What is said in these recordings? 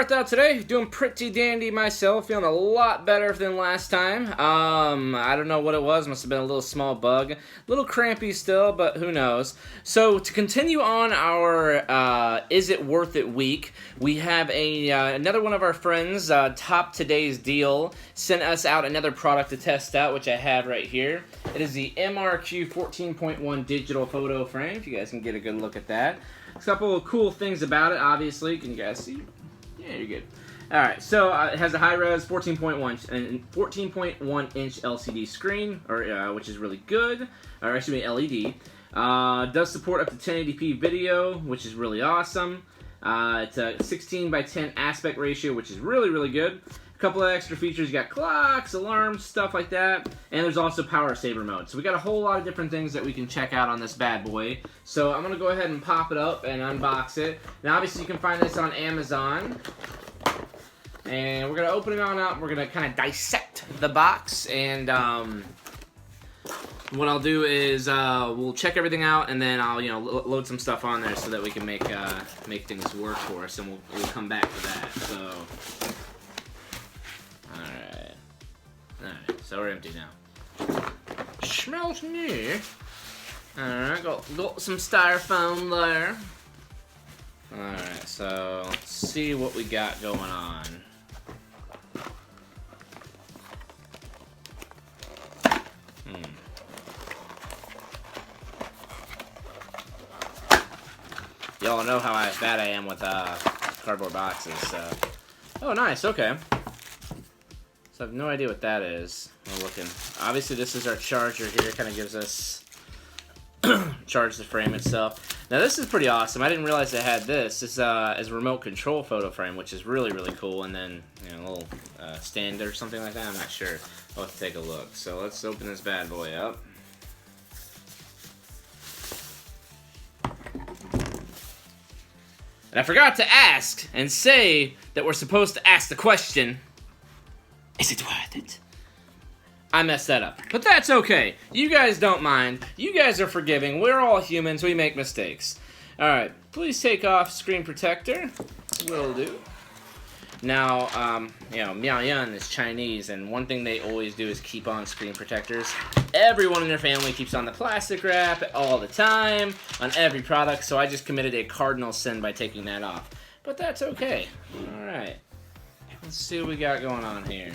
Alright though, today, doing pretty dandy myself, feeling a lot better than last time. I don't know what it was, must have been a little small bug. A little crampy still, but who knows. So, to continue on our Is It Worth It week, we have another one of our friends, Top Today's Deal, sent us out another product to test out, which I have right here. It is the MRQ 14.1 digital photo frame, if you guys can get a good look at that. A couple of cool things about it, obviously. Can you guys see? Yeah, you're good. Alright, so it has a high-res 14.1 inch LCD screen, which is really good, or excuse me, LED. Does support up to 1080p video, which is really awesome. It's a 16 by 10 aspect ratio, which is really, really good. A couple of extra features, you got clocks, alarms, stuff like that, and there's also power saver mode. So we got a whole lot of different things that we can check out on this bad boy. So I'm going to go ahead and pop it up and unbox it. Now obviously you can find this on Amazon. And we're going to open it on up, we're going to kind of dissect the box, and what I'll do is we'll check everything out, and then I'll load some stuff on there so that we can make things work for us, and we'll come back to that. So Alright, so we're empty now. Smells new. Alright, got some styrofoam there. Alright, so let's see what we got going on. Y'all know how bad I am with cardboard boxes, so. Oh, nice, okay. So I have no idea what that is. We're looking. Obviously, this is our charger here. Kind of gives us charge the frame itself. Now, this is pretty awesome. I didn't realize it had this. This is a remote control photo frame, which is really, really cool. And then a little stand or something like that. I'm not sure. I'll have to take a look. So let's open this bad boy up. And I forgot to ask and say that we're supposed to ask the question, is it worth it? I messed that up. But that's okay. You guys don't mind. You guys are forgiving. We're all humans. We make mistakes. Alright, please take off screen protector. Will do. Now, Miao-Yun is Chinese, and one thing they always do is keep on screen protectors. Everyone in their family keeps on the plastic wrap all the time, on every product, so I just committed a cardinal sin by taking that off. But that's okay. Alright. Let's see what we got going on here.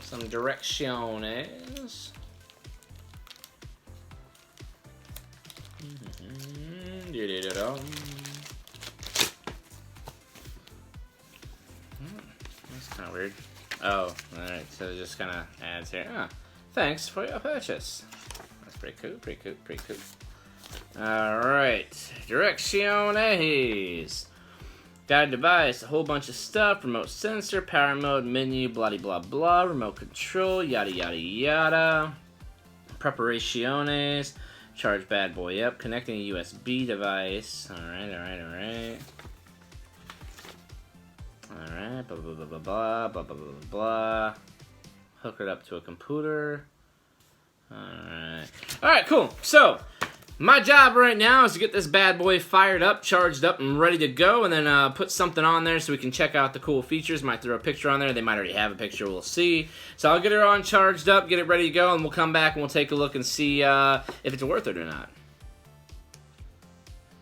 Some direcciones. That's kind of weird. Oh, alright, so it just kind of adds here. Ah, thanks for your purchase. That's pretty cool, pretty cool, pretty cool. Alright, direcciones. Guide device, a whole bunch of stuff, remote sensor, power mode, menu, blah blah blah, remote control, yada yada yada. Preparaciones, charge bad boy up, connecting a USB device. Alright, alright, alright. Alright, blah blah blah blah blah, blah blah blah blah. Hook it up to a computer. Alright. Alright, cool. So, my job right now is to get this bad boy fired up, charged up, and ready to go, and then put something on there so we can check out the cool features. Might throw a picture on there. They might already have a picture. We'll see. So I'll get it on charged up, get it ready to go, and we'll come back and we'll take a look and see if it's worth it or not.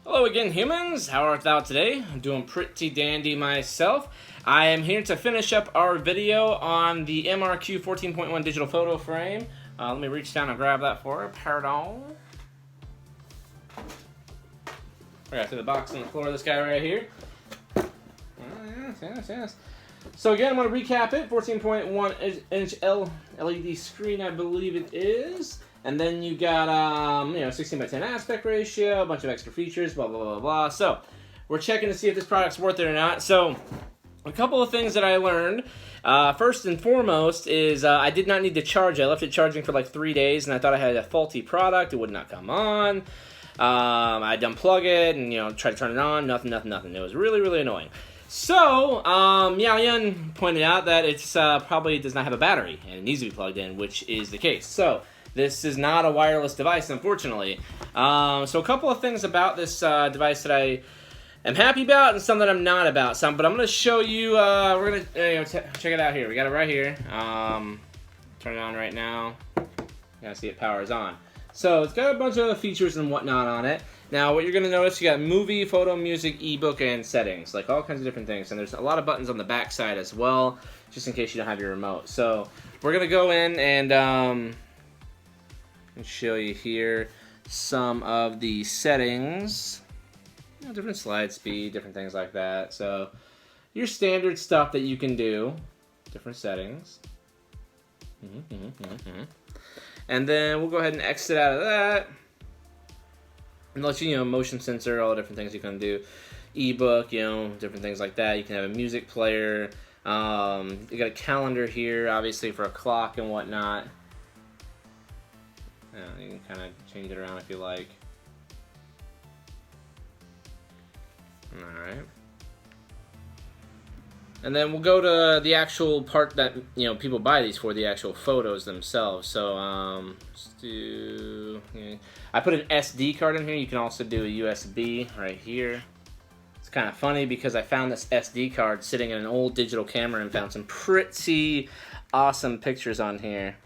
Hello again, humans. How art thou today? I'm doing pretty dandy myself. I am here to finish up our video on the MRQ 14.1 digital photo frame. Let me reach down and grab that for her. Pardon. I got to the box on the floor of this guy right here. Yes. So again, I'm going to recap it. 14.1 inch LED screen, I believe it is. And then you got, 16 by 10 aspect ratio, a bunch of extra features, blah, blah, blah, blah. So we're checking to see if this product's worth it or not. So a couple of things that I learned. First and foremost is I did not need to charge it. I left it charging for like 3 days, and I thought I had a faulty product. It would not come on. I'd unplug it and, try to turn it on. Nothing. It was really, really annoying. So, Miao-Yun pointed out that it's probably does not have a battery and it needs to be plugged in, which is the case. So, this is not a wireless device, unfortunately. So, a couple of things about this device that I am happy about and some that I'm not about. But I'm going to show you, we're going to check it out here. We got it right here. Turn it on right now. You gotta see it powers on. So it's got a bunch of features and whatnot on it. Now what you're going to notice, you got movie, photo, music, ebook, and settings. Like all kinds of different things. And there's a lot of buttons on the back side as well, just in case you don't have your remote. So we're going to go in and show you here some of the settings. You know, different slide speed, different things like that. So your standard stuff that you can do, different settings. And then we'll go ahead and exit out of that. And let you know, motion sensor, all the different things you can do. Ebook, you know, different things like that. You can have a music player. You got a calendar here, obviously, for a clock and whatnot. You can kind of change it around if you like. Alright. And then we'll go to the actual part that, you know, people buy these for, the actual photos themselves. So, let's do... I put an SD card in here. You can also do a USB right here. It's kind of funny because I found this SD card sitting in an old digital camera and found some pretty awesome pictures on here.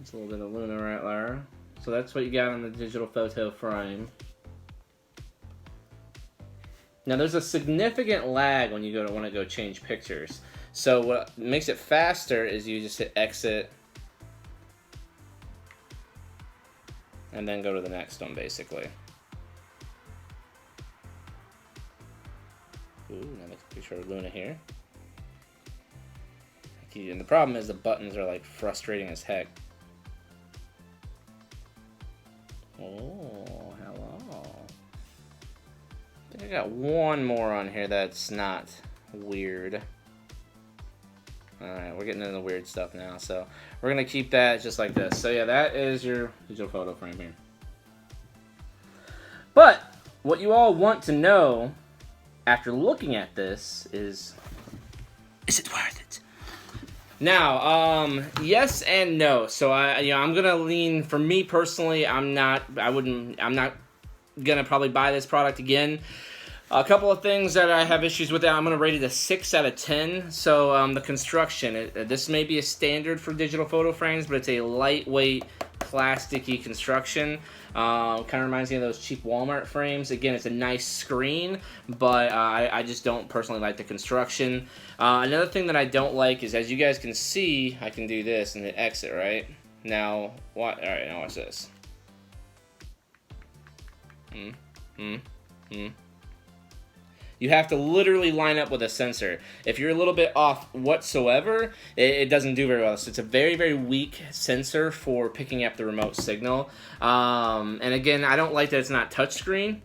It's a little bit of Luna right there. So that's what you got on the digital photo frame. Now there's a significant lag when you want to go change pictures. So what makes it faster is you just hit exit and then go to the next one, basically. Ooh, now let's make sure Luna here. And the problem is the buttons are like frustrating as heck. Oh, hello. I think I got one more on here that's not weird. Alright, we're getting into the weird stuff now, so we're going to keep that just like this. So yeah, that is your digital photo frame here. But what you all want to know after looking at this is it worth it? Now, yes and no. So I'm gonna lean, for me personally, I'm not gonna probably buy this product again. A couple of things that I have issues with that, I'm gonna rate it a 6 out of 10. So the construction, this may be a standard for digital photo frames, but it's a lightweight, plasticky construction. Kind of reminds me of those cheap Walmart frames. Again, it's a nice screen, but I just don't personally like the construction. Another thing that I don't like is, as you guys can see, I can do this and hit exit, right? Now, what? All right, now watch this. You have to literally line up with a sensor. If you're a little bit off whatsoever, it doesn't do very well. So it's a very, very weak sensor for picking up the remote signal. And again, I don't like that it's not touchscreen.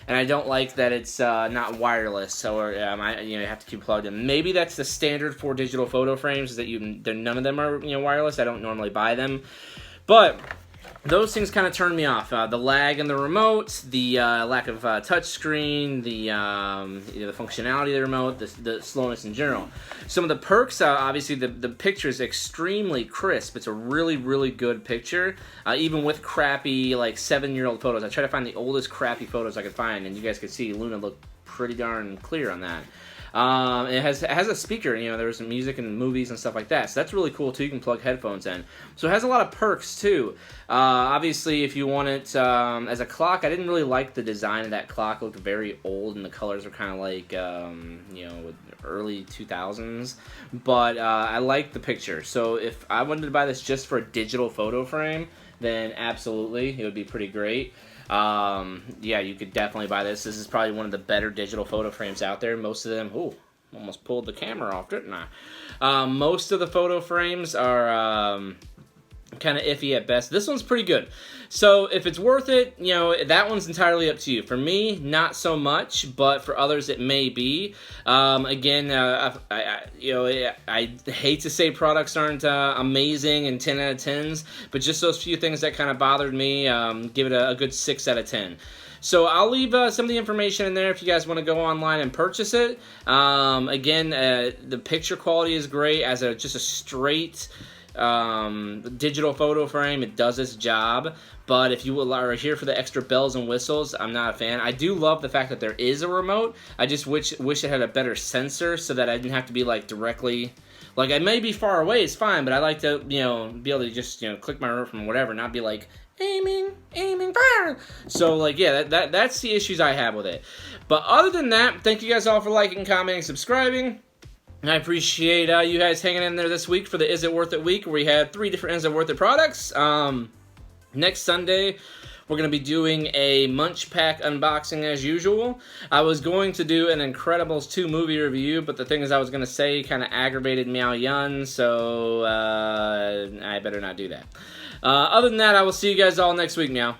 And I don't like that it's not wireless, or you have to keep plugged in. Maybe that's the standard for digital photo frames, is that none of them are wireless. I don't normally buy them, but those things kind of turn me off. The lag in the remote, the lack of touchscreen, the functionality of the remote, the slowness in general. Some of the perks, obviously the picture is extremely crisp. It's a really, really good picture, even with crappy, like 7-year-old photos. I try to find the oldest crappy photos I could find, and you guys could see Luna looked pretty darn clear on that. It has a speaker, there's some music and movies and stuff like that, so that's really cool too. You can plug headphones in, so it has a lot of perks too. Obviously, if you want it as a clock, I didn't really like the design of that clock. It looked very old, and the colors were kind of like early 2000s, but I like the picture. So if I wanted to buy this just for a digital photo frame, then absolutely, it would be pretty great. Yeah, you could definitely buy this. This is probably one of the better digital photo frames out there. Most of them, almost pulled the camera off, didn't I? Most of the photo frames are kind of iffy at best. This one's pretty good. So if it's worth it, that one's entirely up to you. For me, not so much, but for others it may be. Again, I hate to say products aren't amazing and 10 out of 10s, but just those few things that kind of bothered me, give it a good 6 out of 10. So I'll leave some of the information in there if you guys want to go online and purchase it. Again, the picture quality is great as just a straight digital photo frame. It does its job, but if you are here for the extra bells and whistles, I'm not a fan. I do love the fact that there is a remote. I just wish it had a better sensor so that I didn't have to be like directly. Like, I may be far away, it's fine, but I like to, be able to just, click my remote from whatever, not be like, aiming, fire. So, like, yeah, that's the issues I have with it. But other than that, thank you guys all for liking, commenting, subscribing. And I appreciate you guys hanging in there this week for the Is It Worth It week, where we had 3 different Is It Worth It products. Next Sunday, we're going to be doing a Munch Pack unboxing as usual. I was going to do an Incredibles 2 movie review, but the things I was going to say kind of aggravated Meow Yun, so I better not do that. Other than that, I will see you guys all next week, Meow.